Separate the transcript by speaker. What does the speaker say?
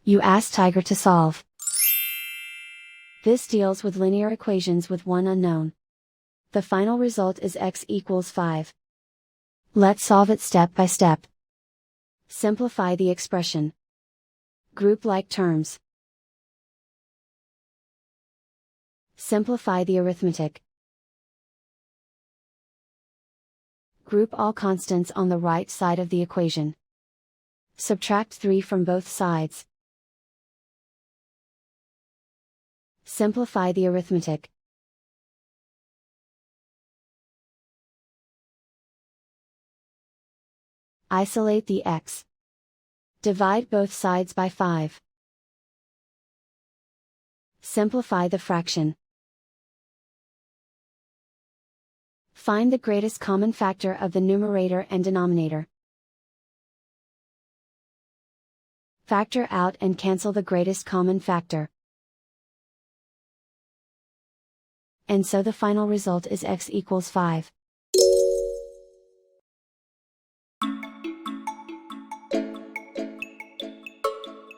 Speaker 1: You ask Tiger to solve. This deals with linear equations with one unknown. The final result is x equals 5. Let's solve it step by step. Simplify the expression. Group like terms. Simplify the arithmetic. Group all constants on the right side of the equation. Subtract 3 from both sides. Simplify the arithmetic. Isolate the x. Divide both sides by 5. Simplify the fraction. Find the greatest common factor of the numerator and denominator. Factor out and cancel the greatest common factor. And so the final result is x equals 5.